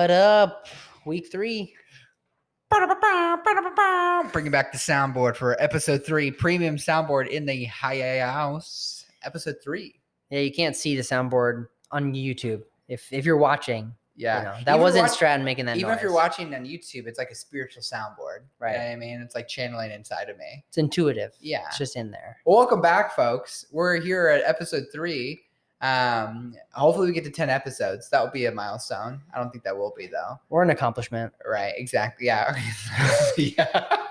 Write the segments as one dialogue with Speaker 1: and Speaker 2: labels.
Speaker 1: What up? Week 3.
Speaker 2: Bringing back the soundboard for episode 3, premium soundboard in the house. Episode 3.
Speaker 1: Yeah, you can't see the soundboard on YouTube. If you're watching,
Speaker 2: Yeah.
Speaker 1: that wasn't Stratton making that noise.
Speaker 2: Even if you're watching on YouTube, it's like a spiritual soundboard.
Speaker 1: Right.
Speaker 2: You know what I mean? It's like channeling inside of me.
Speaker 1: It's intuitive.
Speaker 2: Yeah.
Speaker 1: It's just in there.
Speaker 2: Well, welcome back, folks. We're here at episode 3. Hopefully we get to 10 episodes. That will be a milestone. I don't think that will be, though.
Speaker 1: Or an accomplishment.
Speaker 2: Right, exactly. Yeah. Yeah.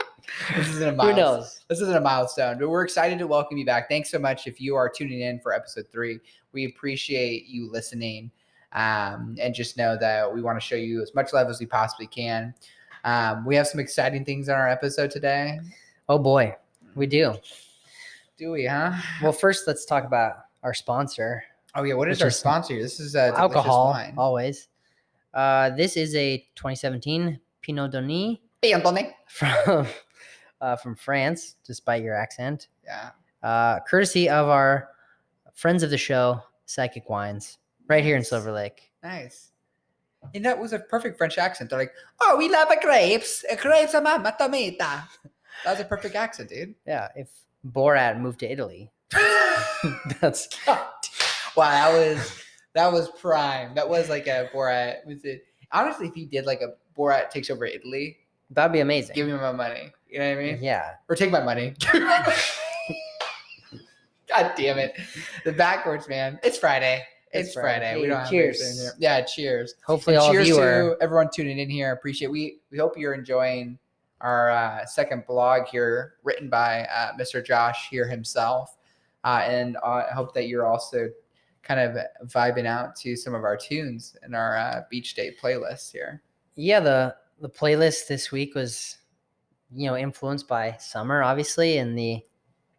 Speaker 2: This isn't a milestone.
Speaker 1: Who knows?
Speaker 2: This isn't a milestone, but we're excited to welcome you back. Thanks so much if you are tuning in for episode 3. We appreciate you listening, and just know that we want to show you as much love as we possibly can. We have some exciting things on our episode today.
Speaker 1: Oh boy, we do.
Speaker 2: Do we, huh?
Speaker 1: Well, first let's talk about our sponsor.
Speaker 2: Oh yeah, what is our sponsor? This is
Speaker 1: alcohol,
Speaker 2: wine.
Speaker 1: Always. This is a 2017 Pinot Denis from France, despite your accent.
Speaker 2: Yeah.
Speaker 1: Courtesy of our friends of the show, Psychic Wines, right here in Silver Lake.
Speaker 2: Nice. And that was a perfect French accent. They're like, "Oh, we love grapes. Grapes, mamma, tomato." That was a perfect accent, dude.
Speaker 1: Yeah. If Borat moved to Italy, that's
Speaker 2: wow. That was prime. That was like a Borat. Was it? Honestly, if he did like a Borat takes over Italy,
Speaker 1: that'd be amazing.
Speaker 2: Give me my money. You know what I mean?
Speaker 1: Yeah.
Speaker 2: Or take my money. God damn it. The backwards, man. It's Friday. It's Friday.
Speaker 1: Hey,
Speaker 2: We don't have
Speaker 1: cheers.
Speaker 2: anything here. Yeah, cheers.
Speaker 1: Hopefully
Speaker 2: and
Speaker 1: all
Speaker 2: cheers
Speaker 1: of you
Speaker 2: to everyone tuning in here. Appreciate we hope you're enjoying our second blog here, written by Mr. Josh here himself. And I hope that you're also kind of vibing out to some of our tunes in our Beach Day playlist here.
Speaker 1: Yeah, the playlist this week was, influenced by summer, obviously, and the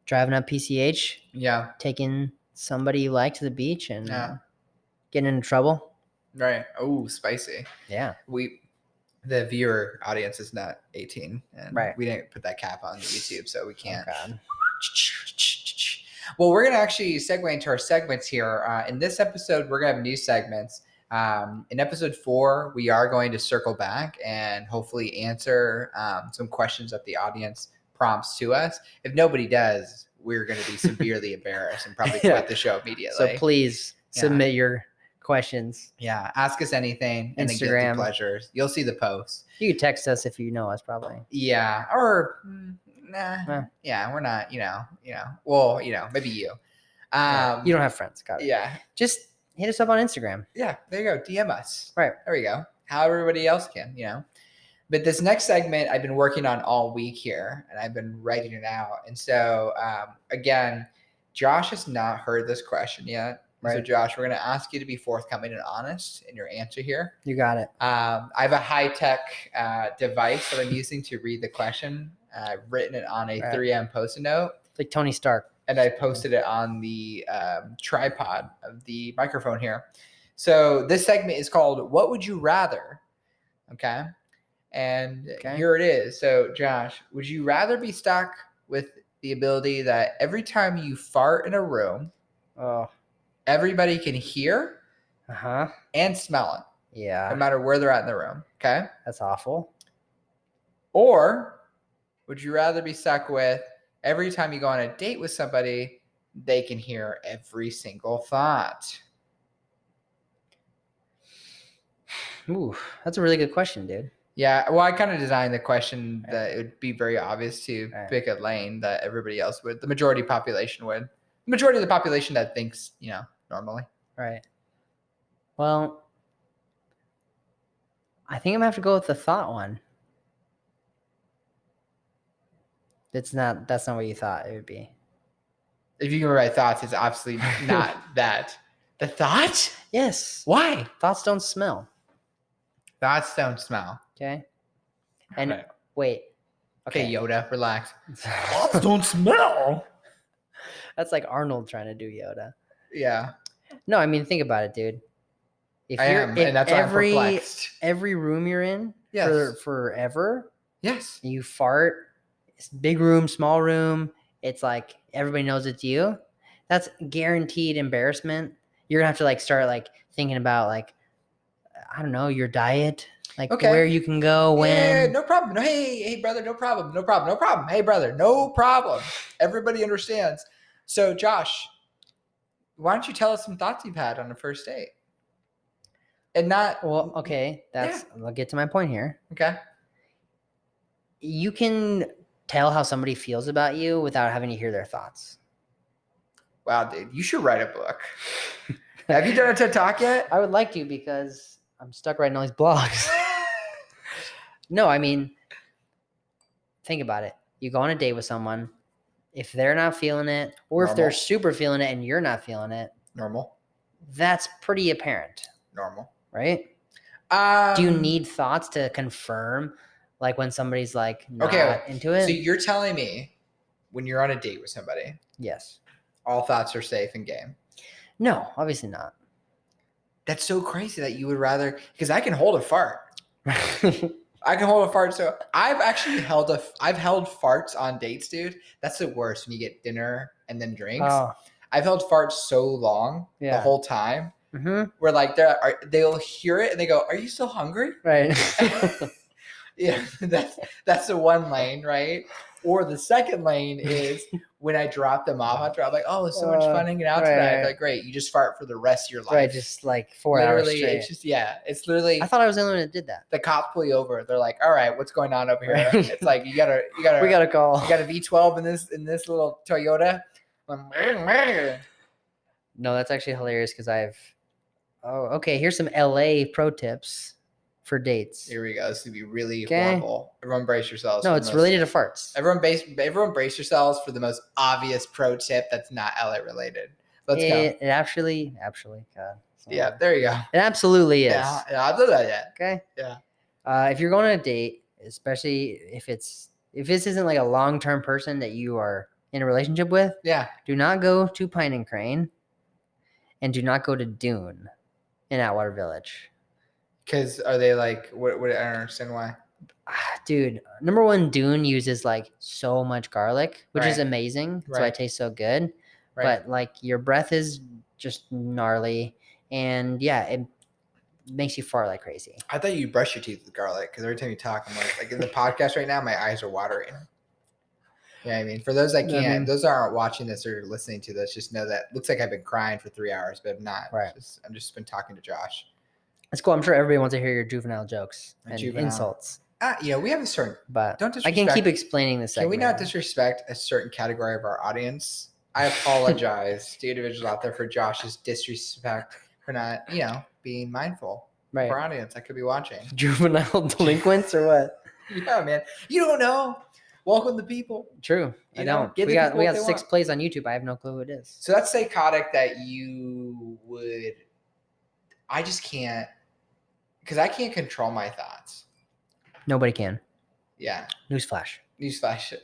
Speaker 1: driving up PCH.
Speaker 2: Yeah.
Speaker 1: Taking somebody you like to the beach and getting into trouble.
Speaker 2: Right. Oh, spicy.
Speaker 1: Yeah.
Speaker 2: The viewer audience is not 18, and
Speaker 1: right.
Speaker 2: We didn't put that cap on YouTube, so we can't.
Speaker 1: Oh, God.
Speaker 2: Well, we're going to actually segue into our segments here. In this episode, we're going to have new segments. In episode 4, we are going to circle back and hopefully answer some questions that the audience prompts to us. If nobody does, we're going to be severely embarrassed and probably quit the show immediately.
Speaker 1: So please submit your questions.
Speaker 2: Yeah, ask us anything. And
Speaker 1: Instagram.
Speaker 2: Then pleasures. You'll see the post.
Speaker 1: You can text us if you know us, probably.
Speaker 2: Yeah, or yeah, we're not. Well, maybe you.
Speaker 1: You don't have friends. Got it.
Speaker 2: Yeah,
Speaker 1: just hit us up on Instagram.
Speaker 2: Yeah, there you go. DM us.
Speaker 1: Right.
Speaker 2: There we go. How everybody else can, But this next segment I've been working on all week here, and I've been writing it out. And so, again, Josh has not heard this question yet. Right. So, Josh, we're going to ask you to be forthcoming and honest in your answer here.
Speaker 1: You got it.
Speaker 2: I have a high-tech device that I'm using to read the question. I've written it on a 3M Post-it note.
Speaker 1: It's like Tony Stark.
Speaker 2: And I posted it on the tripod of the microphone here. So this segment is called What Would You Rather? Okay. And here it is. So, Josh, would you rather be stuck with the ability that every time you fart in a room, everybody can hear and smell it?
Speaker 1: Yeah.
Speaker 2: No matter where they're at in the room. Okay.
Speaker 1: That's awful.
Speaker 2: Or would you rather be stuck with every time you go on a date with somebody, they can hear every single thought?
Speaker 1: Ooh, that's a really good question, dude.
Speaker 2: Yeah, well, I kind of designed the question that it would be very obvious to pick a lane that everybody else would. The majority population would. The majority of the population that thinks, normally.
Speaker 1: Right. Well, I think I'm going to have to go with the thought one. That's not what you thought it would be.
Speaker 2: If you can write thoughts, it's obviously not that. The thought?
Speaker 1: Yes.
Speaker 2: Why?
Speaker 1: Thoughts don't smell.
Speaker 2: Thoughts don't smell.
Speaker 1: Okay. And wait.
Speaker 2: Okay, Yoda, relax. Thoughts don't smell.
Speaker 1: That's like Arnold trying to do Yoda.
Speaker 2: Yeah.
Speaker 1: No, I mean, think about it, dude. If
Speaker 2: and that's why I'm perplexed.
Speaker 1: Every room you're in for forever.
Speaker 2: Yes.
Speaker 1: You fart. It's big room, small room. It's like everybody knows it's you. That's guaranteed embarrassment. You're gonna have to start thinking about I don't know, your diet, like
Speaker 2: Okay.
Speaker 1: where you can go, when.
Speaker 2: Yeah, no problem. No, hey, brother, no problem. No problem. No problem. Hey, brother, no problem. Everybody understands. So, Josh, why don't you tell us some thoughts you've had on a first date? And not.
Speaker 1: Well, okay, I'll get to my point here.
Speaker 2: Okay.
Speaker 1: You can tell how somebody feels about you without having to hear their thoughts.
Speaker 2: Wow, dude, you should write a book. Have you done a TED Talk yet?
Speaker 1: I would like to because I'm stuck writing all these blogs. No, I mean, think about it. You go on a date with someone. If they're not feeling it, or if they're super feeling it and you're not feeling it,
Speaker 2: normal.
Speaker 1: That's pretty apparent.
Speaker 2: Normal.
Speaker 1: Right? Do you need thoughts to confirm, like when somebody's like not into it?
Speaker 2: So you're telling me when you're on a date with somebody,
Speaker 1: yes,
Speaker 2: all thoughts are safe and game?
Speaker 1: No, obviously not.
Speaker 2: That's so crazy that you would rather, because I can hold a fart. I can hold a fart. So I've actually held farts on dates, dude. That's the worst when you get dinner and then drinks. Oh. I've held farts so long the whole time. Mm-hmm. Where like they'll hear it and they go, "Are you still hungry?" Right. Yeah, that's the one lane, right? Or the second lane is when I drop them off after I'm like, "Oh, it's so much fun hanging out tonight." Right. Like, great, you just fart for the rest of your life. Right,
Speaker 1: just like 4 hours straight.
Speaker 2: It's just it's literally.
Speaker 1: I thought I was the only one that did that.
Speaker 2: The cops pull you over. They're like, "All right, what's going on over here?" It's like you gotta.
Speaker 1: We gotta call.
Speaker 2: You got a V12 in this little Toyota.
Speaker 1: No, that's actually hilarious because okay, here's some LA pro tips for dates.
Speaker 2: Here we go. This would be really horrible. Everyone brace yourselves.
Speaker 1: No, it's related to farts.
Speaker 2: Everyone brace yourselves for the most obvious pro tip that's not LA related. Let's go.
Speaker 1: It actually, God.
Speaker 2: Yeah, there you go.
Speaker 1: It absolutely is.
Speaker 2: Yeah, I'll do that yet.
Speaker 1: Okay.
Speaker 2: Yeah.
Speaker 1: If you're going on a date, especially if this isn't like a long-term person that you are in a relationship with, do not go to Pine and Crane, and do not go to Dune in Atwater Village.
Speaker 2: Because are they like, what I don't understand why.
Speaker 1: Dude, number one, Dune uses like so much garlic, which is amazing. That's why it tastes so good. Right. But like your breath is just gnarly, and it makes you fart like crazy.
Speaker 2: I thought you brush your teeth with garlic because every time you talk, I'm like in the podcast right now, my eyes are watering. Yeah, I mean, for those that can't, those aren't watching this or listening to this, just know that looks like I've been crying for 3 hours, but I'm not.
Speaker 1: Right.
Speaker 2: I'm just been talking to Josh.
Speaker 1: That's cool. I'm sure everybody wants to hear your juvenile jokes and insults.
Speaker 2: We have a certain,
Speaker 1: but don't disrespect. I can keep explaining this.
Speaker 2: Can we not disrespect a certain category of our audience? I apologize to individuals out there for Josh's disrespect for not, being mindful of our audience. I could be watching.
Speaker 1: Juvenile delinquents or what?
Speaker 2: Yeah, man. You don't know. Welcome to people.
Speaker 1: True. I don't. We got 6 plays on YouTube. I have no clue who it is.
Speaker 2: So that's psychotic that you would. I just can't, because I can't control my thoughts.
Speaker 1: Nobody can.
Speaker 2: Yeah.
Speaker 1: Newsflash.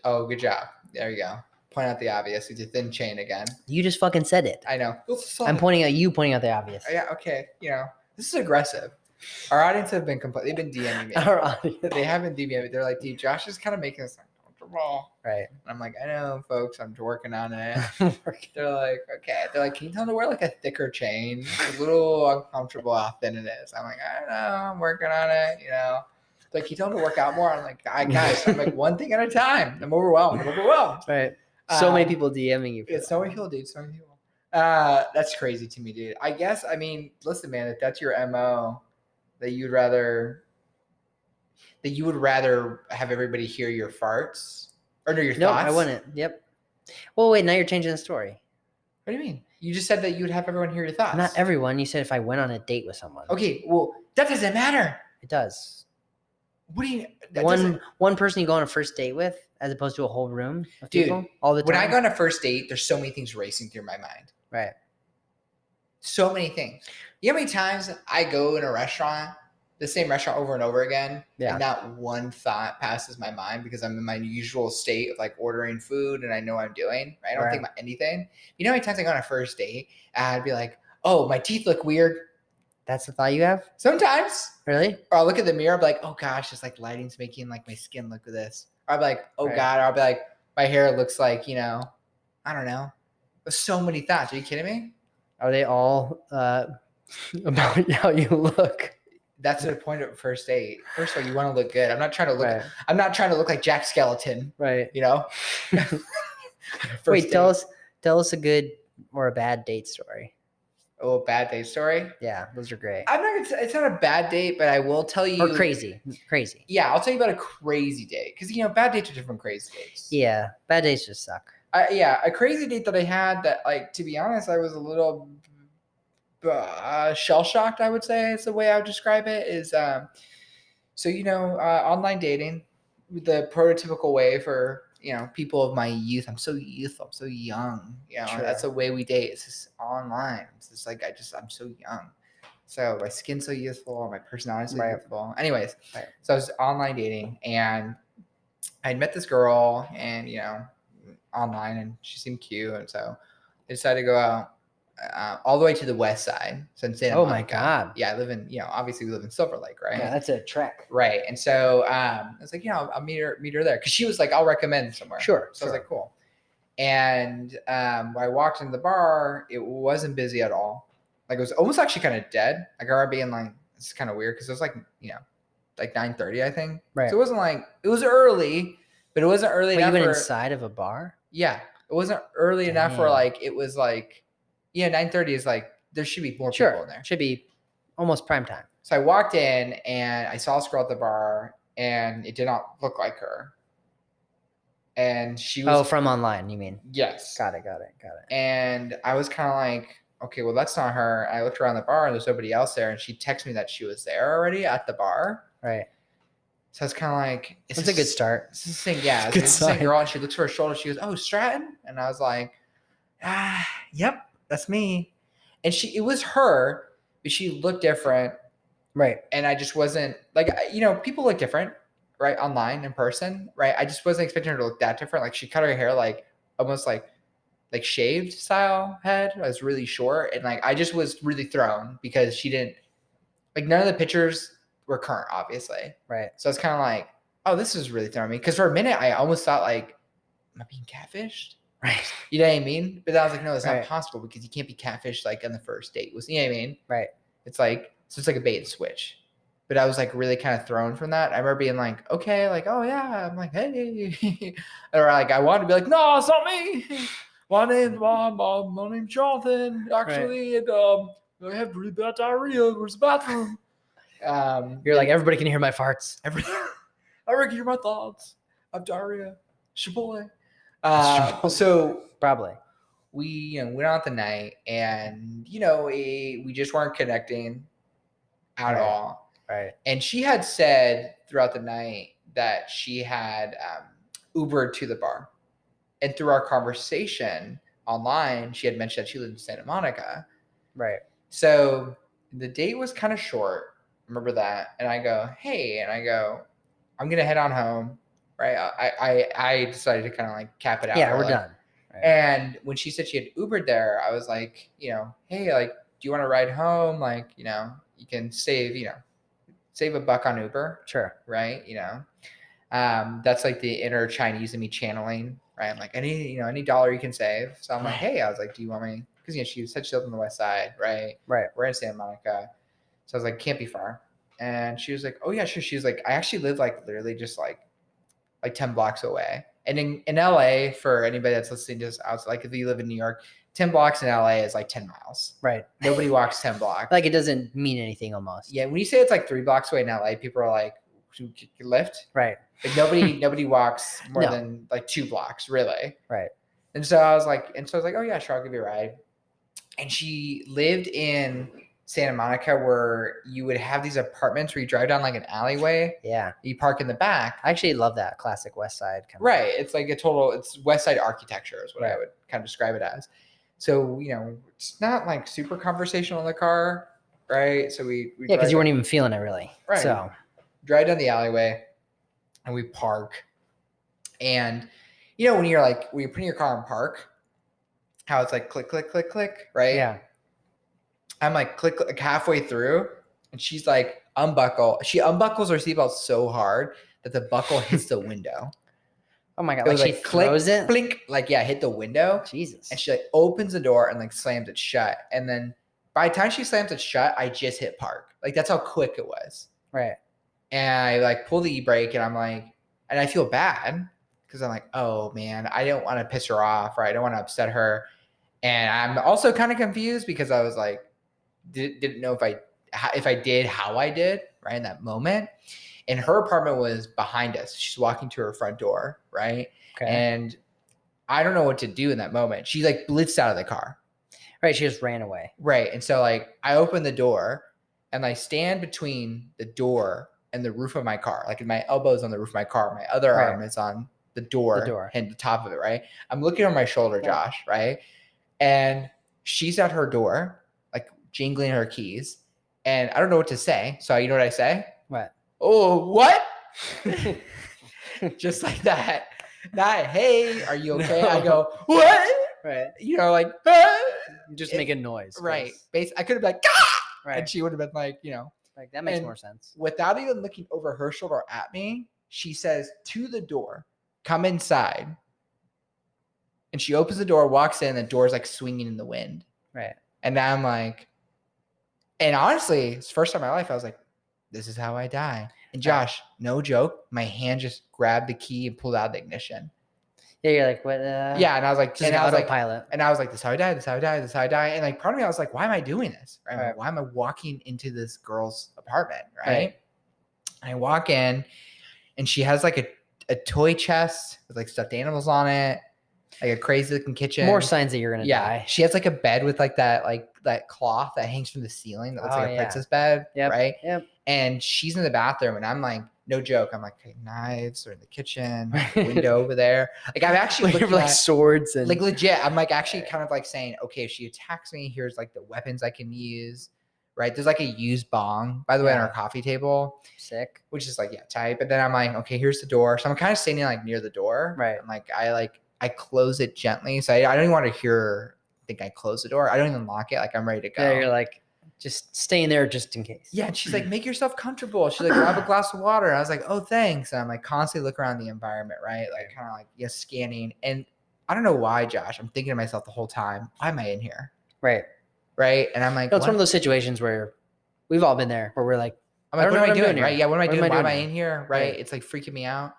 Speaker 2: Oh, good job. There you go. Point out the obvious. It's a thin chain again.
Speaker 1: You just fucking said it.
Speaker 2: I know.
Speaker 1: I'm pointing at you, pointing out the obvious.
Speaker 2: Yeah. Okay. This is aggressive. Our audience have been they've been DMing me. Our audience. They haven't DM'd me. They're like, dude, Josh is kind of making us uncomfortable.
Speaker 1: Right.
Speaker 2: And I'm like, I know, folks. I'm working on it. They're like, okay. They're like, can you tell them to wear like a thicker chain? It's a little uncomfortable how thin it is. I'm like, I don't know. I'm working on it. Like, can you tell them to work out more? I'm like, guys, I'm like, one thing at a time. I'm overwhelmed.
Speaker 1: Right. So many people DMing you.
Speaker 2: So many people, dude. So many people. That's crazy to me, dude. I guess, listen, man, if that's your MO, that you would rather have everybody hear your farts or know your thoughts.
Speaker 1: No, I wouldn't. Yep. Well, wait, now you're changing the story.
Speaker 2: What do you mean? You just said that you would have everyone hear your thoughts.
Speaker 1: Not everyone. You said if I went on a date with someone.
Speaker 2: Okay, well, that doesn't matter.
Speaker 1: It does.
Speaker 2: What do you?
Speaker 1: One person you go on a first date with, as opposed to a whole room of people all the time.
Speaker 2: When I go on a first date, there's so many things racing through my mind.
Speaker 1: Right.
Speaker 2: So many things. You know how many times I go in a restaurant, the same restaurant over and over again, and not one thought passes my mind because I'm in my usual state of like ordering food and I know what I'm doing. Right? I don't think about anything. You know how many times I go on a first date and I'd be like, oh, my teeth look weird.
Speaker 1: That's the thought you have?
Speaker 2: Sometimes.
Speaker 1: Really?
Speaker 2: Or I'll look at the mirror, I'll be like, oh gosh, it's like lighting's making like my skin look at this. Or I'll be like, oh God. Or I'll be like, my hair looks like, I don't know. There's so many thoughts. Are you kidding me?
Speaker 1: Are they all about how you look?
Speaker 2: That's the point of a first date. First of all, you want to look good. I'm not trying to look.
Speaker 1: Right.
Speaker 2: I'm not trying to look like Jack Skeleton.
Speaker 1: Right.
Speaker 2: You know.
Speaker 1: Wait, tell us a good or a bad date story.
Speaker 2: Oh, bad date story.
Speaker 1: Yeah, those are great.
Speaker 2: I'm not. It's not a bad date, but I will tell you.
Speaker 1: Or crazy.
Speaker 2: Yeah, I'll tell you about a crazy date because bad dates are different from crazy dates.
Speaker 1: Yeah, bad dates just suck.
Speaker 2: A crazy date that I had that, like, to be honest, I was a little shell shocked. I would say is the way I would describe it. Is online dating, the prototypical way for people of my youth. I'm so youthful. I'm so young.
Speaker 1: Sure.
Speaker 2: That's the way we date. It's just online. It's just like I'm so young. So my skin's so youthful. My personality's so youthful. Anyways, so I was online dating, and I'd met this girl, and online, and she seemed cute, and so I decided to go out all the way to the west side. So in Santa Monica.
Speaker 1: My God.
Speaker 2: Yeah, I live in obviously we live in Silver Lake, right?
Speaker 1: Yeah, that's a trek.
Speaker 2: Right, and so I was like, I'll meet her there because she was like, I'll recommend somewhere.
Speaker 1: Sure.
Speaker 2: So I was like, cool. And when I walked into the bar, it wasn't busy at all. Like it was almost actually kind of dead. Like I remember being like, this is kind of weird because it was like like 9:30, I think.
Speaker 1: Right.
Speaker 2: So it wasn't like it was early, but it wasn't early enough.
Speaker 1: Even inside of a bar?
Speaker 2: Yeah, it wasn't early enough where like it was like 9:30 is like there should be more people in there.
Speaker 1: Should be almost prime time.
Speaker 2: So I walked in and I saw this girl at the bar, and it did not look like her. And she was
Speaker 1: from online, you mean?
Speaker 2: Yes.
Speaker 1: Got it.
Speaker 2: And I was kind of like, okay, well that's not her. I looked around the bar and there's nobody else there, and she texted me that she was there already at the bar.
Speaker 1: Right.
Speaker 2: So I was kind of like,
Speaker 1: it's a good start.
Speaker 2: It's the same, yeah. It's the same girl, and she looks for her shoulder. She goes, "Oh, Stratton," and I was like, yep, that's me. And it was her, but she looked different.
Speaker 1: Right.
Speaker 2: And I just wasn't like, people look different, right? Online, in person, right? I just wasn't expecting her to look that different. Like she cut her hair like almost like shaved style head. It was really short, and like I just was really thrown because she didn't like none of the pictures were current, obviously.
Speaker 1: Right.
Speaker 2: So it's kind of like, oh, this is really throwing me. Because for a minute, I almost thought like, am I being catfished?
Speaker 1: Right.
Speaker 2: You know what I mean? But I was like, no, it's not possible because you can't be catfished like on the first date. You know what I mean?
Speaker 1: Right.
Speaker 2: It's like, so it's like a bait and switch. But I was like really kind of thrown from that. I remember being like, okay, like, oh yeah. I'm like, hey. Or like, I wanted to be like, no, it's not me. My name's Jonathan, actually. Right. And I have really bad diarrhea. Where's the bathroom?
Speaker 1: You're like, everybody can hear my farts.
Speaker 2: Everybody can hear my thoughts. I have diarrhea. Chipotle. So
Speaker 1: probably
Speaker 2: we went out the night, and we just weren't connecting at all.
Speaker 1: Right.
Speaker 2: And she had said throughout the night that she had Ubered to the bar, and through our conversation online, she had mentioned that she lived in Santa Monica.
Speaker 1: Right.
Speaker 2: So the date was kind of short. Remember that? And I go, hey, and I go, I'm gonna head on home. Right. I decided to kind of like cap it out.
Speaker 1: Yeah, we're done.
Speaker 2: Right. And when she said she had Ubered there, I was like, hey, like, do you want to ride home? Like, you can save $1 on Uber.
Speaker 1: Sure.
Speaker 2: Right. That's like the inner Chinese in me channeling, right? I'm like, any dollar you can save. So I'm like, hey, I was like, do you want me? Because, she said she lived on the west side, right?
Speaker 1: Right.
Speaker 2: We're in Santa Monica. So I was like, can't be far. And she was like, oh yeah, sure. She was like, I actually live like literally just like 10 blocks away. And in LA, for anybody that's listening to this outside, like if you live in New York, 10 blocks in LA is like 10 miles.
Speaker 1: Right.
Speaker 2: Nobody walks 10 blocks.
Speaker 1: Like it doesn't mean anything almost.
Speaker 2: Yeah. When you say it's like 3 blocks away in LA, people are like, you lift?
Speaker 1: Right.
Speaker 2: Like nobody walks more than like 2 blocks, really.
Speaker 1: Right.
Speaker 2: And so I was like, oh yeah, sure, I'll give you a ride. And she lived in Santa Monica, where you would have these apartments where you drive down like an alleyway.
Speaker 1: Yeah.
Speaker 2: You park in the back.
Speaker 1: I actually love that classic West Side kind of.
Speaker 2: Right. It's like it's West Side architecture is what I would kind of describe it as. So, it's not like super conversational in the car, right? So we
Speaker 1: because you weren't even feeling it really.
Speaker 2: Right.
Speaker 1: So
Speaker 2: drive down the alleyway and we park. And when you're putting your car in park, how it's like click, click, click, click, right?
Speaker 1: Yeah.
Speaker 2: I'm like click halfway through, and she's like unbuckle. She unbuckles her seatbelt so hard that the buckle hits the window.
Speaker 1: Oh my God. Like she throws it?
Speaker 2: Blink, hit the window.
Speaker 1: Jesus.
Speaker 2: And she like opens the door and like slams it shut. And then by the time she slams it shut, I just hit park. Like that's how quick it was.
Speaker 1: Right.
Speaker 2: And I like pull the e-brake and I'm like, and I feel bad because I'm like, oh man, I don't want to piss her off or I don't want to upset her. And I'm also kind of confused because I was like, didn't know if I did how I did right in that moment. And her apartment was behind us. She's walking to her front door, right?
Speaker 1: Okay.
Speaker 2: And I don't know what to do in that moment. She like blitzed out of the car.
Speaker 1: Right. She just ran away.
Speaker 2: Right. And so like I open the door and I stand between the door and the roof of my car. Like my elbow's on the roof of my car. My other arm is on the door and the top of it, right? I'm looking over my shoulder, Josh, right? And she's at her door, like jingling her keys. And I don't know what to say. So you know what I say?
Speaker 1: What?
Speaker 2: Oh, what? Just like that. Not, hey, are you okay? No. I go, what?
Speaker 1: Right.
Speaker 2: You know, like,
Speaker 1: just make a noise.
Speaker 2: Right. I could have been like, ah!
Speaker 1: Right.
Speaker 2: And she would have been like, you know.
Speaker 1: Like, that makes more sense.
Speaker 2: Without even looking over her shoulder at me, she says to the door, come inside. And she opens the door, walks in, and the door's like swinging in the wind.
Speaker 1: Right.
Speaker 2: And now I'm like, and honestly, it's the first time in my life, I was like, this is how I die. And Josh, no joke, my hand just grabbed the key and pulled out the ignition.
Speaker 1: Yeah, you're like, what?
Speaker 2: Yeah, and I was like,
Speaker 1: just autopilot.
Speaker 2: And I was like, this is how I die, this is how I die, this is how I die. And like part of me, I was like, why am I doing this? Right? Like, why am I walking into this girl's apartment? Right? And I walk in and she has like a toy chest with like stuffed animals on it, like a crazy looking kitchen.
Speaker 1: More signs that you're gonna die.
Speaker 2: She has like a bed with like that cloth that hangs from the ceiling that looks like a princess bed. Right?
Speaker 1: Yep.
Speaker 2: And she's in the bathroom and I'm like, no joke. I'm like, okay, knives are in the kitchen, window over there. Like I'm actually looking
Speaker 1: like swords and
Speaker 2: like legit. I'm like actually kind of like saying, okay, if she attacks me, here's like the weapons I can use. Right. There's like a used bong, by the way, on our coffee table.
Speaker 1: Sick. Which
Speaker 2: is like, tight. But then I'm like, okay, here's the door. So I'm kind of standing like near the door.
Speaker 1: Right.
Speaker 2: I'm like, I close it gently. So I don't even want to think I close the door. I don't even lock it. Like I'm ready to go.
Speaker 1: Yeah, you're like, just staying there just in case.
Speaker 2: Yeah. And she's like, make yourself comfortable. She's like, grab a glass of water. And I was like, oh, thanks. And I'm like constantly looking around the environment, right? Like kind of like, scanning. And I don't know why, Josh, I'm thinking to myself the whole time, why am I in here?
Speaker 1: Right.
Speaker 2: Right. And I'm like,
Speaker 1: it's one of those situations where we've all been there where we're like,
Speaker 2: I'm like, what am I doing? Right. Yeah. What am I doing? Why am I in here? Right. It's like freaking me out.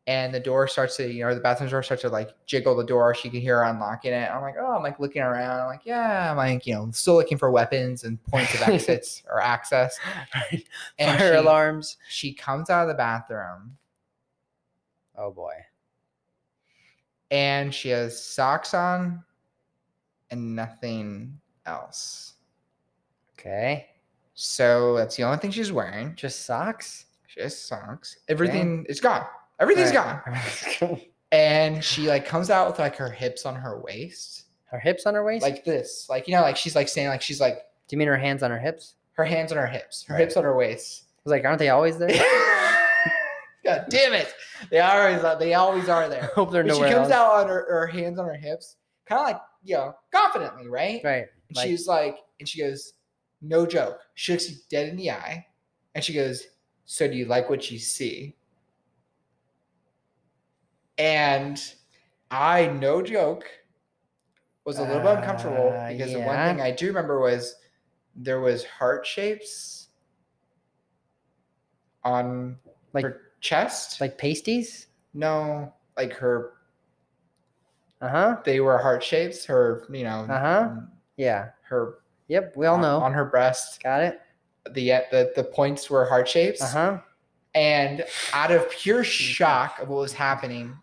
Speaker 2: And the door starts to, the bathroom door starts to like jiggle the door. She can hear her unlocking it. I'm like, oh, I'm like looking around. I'm like, yeah, I'm like, still looking for weapons and points of exits or access.
Speaker 1: Right.
Speaker 2: And
Speaker 1: fire alarms.
Speaker 2: She comes out of the bathroom.
Speaker 1: Oh boy.
Speaker 2: And she has socks on and nothing else.
Speaker 1: Okay.
Speaker 2: So that's the only thing she's wearing.
Speaker 1: Just socks?
Speaker 2: Just socks. Everything is gone. Everything's gone. And she like comes out with like her hips on her waist.
Speaker 1: Her hips on her waist?
Speaker 2: Like this. Like, like she's like saying like she's like.
Speaker 1: Do you mean her hands on her hips?
Speaker 2: Her hands on her hips. Her hips on her waist.
Speaker 1: I was like, aren't they always there?
Speaker 2: God damn it. They always are there.
Speaker 1: I hope they're nowhere
Speaker 2: else. She comes
Speaker 1: out
Speaker 2: on her hands on her hips, kind of like, confidently, right?
Speaker 1: Right.
Speaker 2: And she's like, and she goes, no joke. She looks you dead in the eye. And she goes, so do you like what you see? And I, no joke, was a little bit uncomfortable because the one thing I do remember was there was heart shapes on her chest.
Speaker 1: Like pasties?
Speaker 2: No, like her.
Speaker 1: They
Speaker 2: were heart shapes. Her,
Speaker 1: Yeah.
Speaker 2: Her.
Speaker 1: Yep, we all know.
Speaker 2: On her breast.
Speaker 1: Got it.
Speaker 2: The points were heart shapes. And out of pure shock of what was happening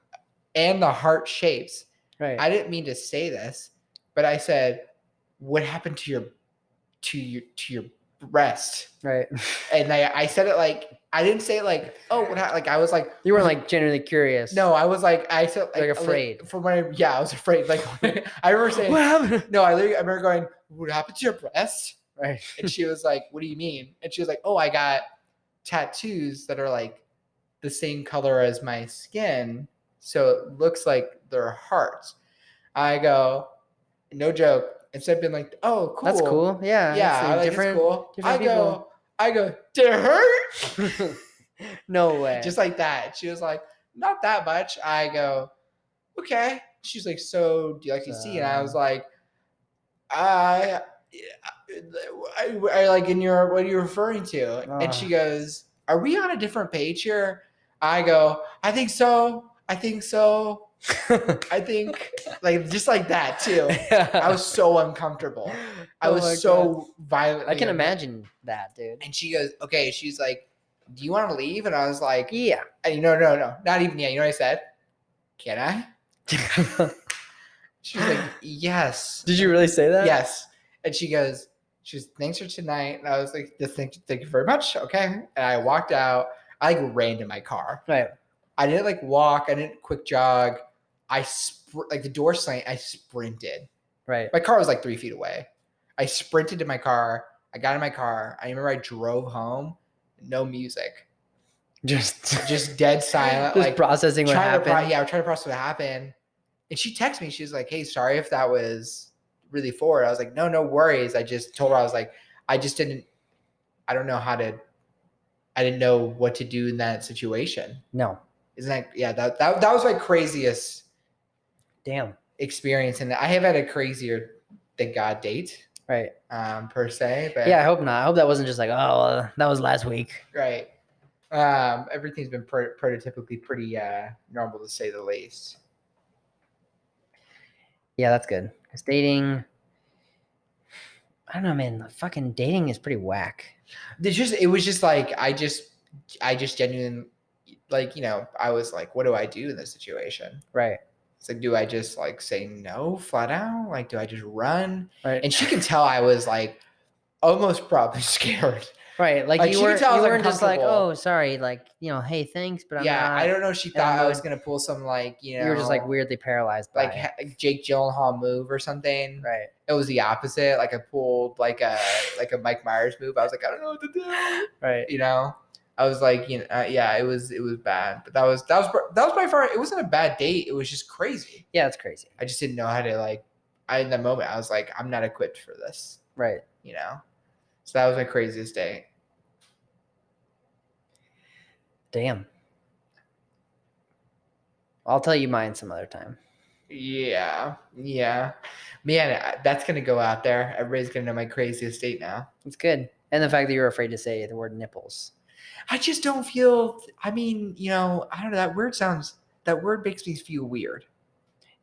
Speaker 2: and the heart shapes, I didn't mean to say this, but I said, what happened to your breast?
Speaker 1: Right.
Speaker 2: And I said it like, I didn't say it like, oh, what happened? Like, I was like,
Speaker 1: you weren't like genuinely curious.
Speaker 2: No, I was like, I said
Speaker 1: like afraid.
Speaker 2: I was afraid. Like, I remember saying,
Speaker 1: what happened?
Speaker 2: No, I remember going, what happened to your breast?
Speaker 1: Right.
Speaker 2: And she was like, what do you mean? And she was like, oh, I got tattoos that are like the same color as my skin. So it looks like they're hearts. I go, no joke. Instead of being like, oh, cool.
Speaker 1: That's cool. Yeah.
Speaker 2: Yeah. I like it's cool. I go, did it hurt?
Speaker 1: No way.
Speaker 2: Just like that. She was like, not that much. I go, okay. She's like, so do you like to see? And I was like, I like in your, what are you referring to? And she goes, are we on a different page here? I go, I think so. I think so. I think like just like that too. I was so uncomfortable. I was so violently.
Speaker 1: I can imagine that, dude.
Speaker 2: And she goes, okay. She's like, do you want to leave? And I was like,
Speaker 1: yeah.
Speaker 2: And no, not even yet. You know what I said? Can I? She was like, yes.
Speaker 1: Did you really say that?
Speaker 2: Yes. And she goes, thanks for tonight. And I was like, thank you very much. Okay. And I walked out. I like ran to my car.
Speaker 1: Right.
Speaker 2: I didn't like walk. I didn't quick jog. Like the door slammed. I sprinted.
Speaker 1: Right.
Speaker 2: My car was like 3 feet away. I sprinted to my car. I got in my car. I remember I drove home. No music. Just dead silent.
Speaker 1: Just
Speaker 2: like
Speaker 1: processing what happened.
Speaker 2: I'm trying to process what happened. And she texted me. She was like, hey, sorry if that was really forward. I was like, no worries. I just told her, I was like, I don't know I didn't know what to do in that situation.
Speaker 1: No.
Speaker 2: Isn't that, yeah, that was my craziest experience. And I have had a crazier than God date.
Speaker 1: Right.
Speaker 2: Per se. But
Speaker 1: yeah, I hope not. I hope that wasn't just like, that was last week.
Speaker 2: Right. Everything's been prototypically pretty normal to say the least.
Speaker 1: Yeah, that's good. Because dating, I don't know, man. The fucking dating is pretty whack.
Speaker 2: It was just like I just genuinely, like, you know, I was like, what do I do in this situation?
Speaker 1: Right.
Speaker 2: It's like, do I just like say no flat out? Like, do I just run?
Speaker 1: Right.
Speaker 2: And she can tell I was like almost probably scared.
Speaker 1: Right. Like you weren't just like, oh, sorry. Like, you know, hey, thanks, but I'm not.
Speaker 2: I don't know. She thought I was going to pull some like, you know.
Speaker 1: You were just like weirdly paralyzed by
Speaker 2: like Jake Gyllenhaal move or something.
Speaker 1: Right.
Speaker 2: It was the opposite. Like I pulled like a Mike Myers move. I was like, I don't know what to do.
Speaker 1: Right.
Speaker 2: You know, I was like, you know, it was bad. But that was by far. It wasn't a bad date. It was just crazy.
Speaker 1: Yeah, it's crazy.
Speaker 2: I just didn't know how to in that moment, I was like, I'm not equipped for this.
Speaker 1: Right.
Speaker 2: You know. So that was my craziest date.
Speaker 1: Damn. I'll tell you mine some other time.
Speaker 2: Yeah. Man, that's going to go out there. Everybody's going to know my craziest date now.
Speaker 1: It's good. And the fact that you're afraid to say the word nipples.
Speaker 2: I just don't feel, I mean, you know, I don't know, that word makes me feel weird.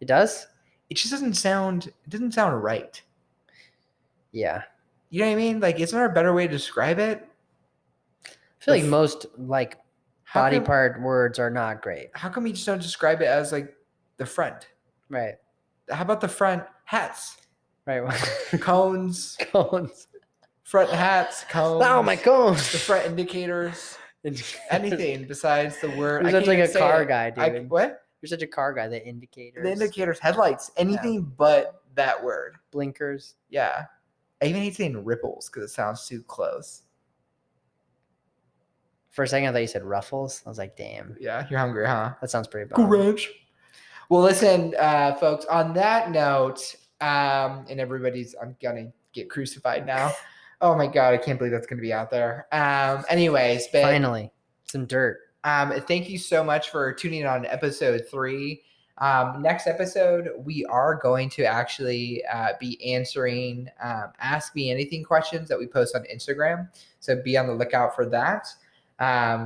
Speaker 1: It does?
Speaker 2: It just doesn't sound right.
Speaker 1: Yeah.
Speaker 2: You know what I mean? Like, isn't there a better way to describe it?
Speaker 1: I feel like most like body part words are not great.
Speaker 2: How come you just don't describe it as like the front?
Speaker 1: Right.
Speaker 2: How about the front hats?
Speaker 1: Right.
Speaker 2: Cones. Front hats, cones.
Speaker 1: Oh, my cones.
Speaker 2: The front indicators. Anything besides the word.
Speaker 1: You're such like a car guy, dude.
Speaker 2: What?
Speaker 1: You're such a car guy. The indicators.
Speaker 2: The indicators, headlights, anything but that word.
Speaker 1: Blinkers.
Speaker 2: Yeah. I even hate saying ripples because it sounds too close.
Speaker 1: For a second, I thought you said ruffles. I was like, damn.
Speaker 2: Yeah, you're hungry, huh?
Speaker 1: That sounds pretty bad.
Speaker 2: Garage. Well, listen, folks, on that note, and everybody's, I'm going to get crucified now. Oh, my God. I can't believe that's going to be out there. Anyways. But,
Speaker 1: finally, some dirt.
Speaker 2: Thank you so much for tuning in on episode 3. Next episode, we are going to actually be answering Ask Me Anything questions that we post on Instagram. So be on the lookout for that.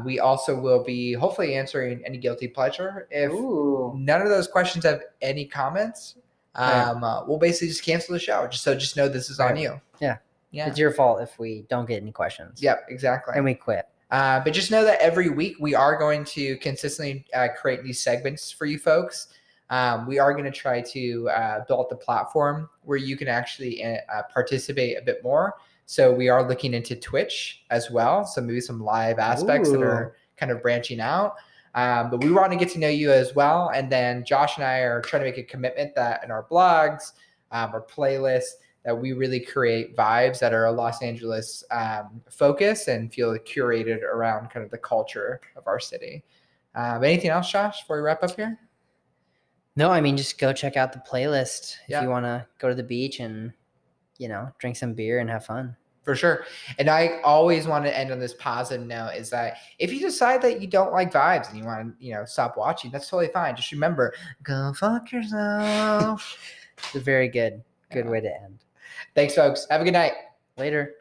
Speaker 2: We also will be hopefully answering any guilty pleasure. If none of those questions have any comments, we'll basically just cancel the show. Just know this is on you.
Speaker 1: Yeah. It's your fault if we don't get any questions.
Speaker 2: Yep, exactly.
Speaker 1: And we quit.
Speaker 2: But just know that every week we are going to consistently create these segments for you folks. We are going to try to build the platform where you can actually participate a bit more. So we are looking into Twitch as well. So maybe some live aspects that are kind of branching out. But we want to get to know you as well. And then Josh and I are trying to make a commitment that in our blogs, our playlists, that we really create vibes that are a Los Angeles focus and feel curated around kind of the culture of our city. Anything else, Josh, before we wrap up here?
Speaker 1: No, I mean, just go check out the playlist if you want to go to the beach and, you know, drink some beer and have fun.
Speaker 2: For sure. And I always want to end on this positive note is that if you decide that you don't like vibes and you want to, you know, stop watching, that's totally fine. Just remember, go fuck yourself.
Speaker 1: It's a very good way to end.
Speaker 2: Thanks, folks. Have a good night.
Speaker 1: Later.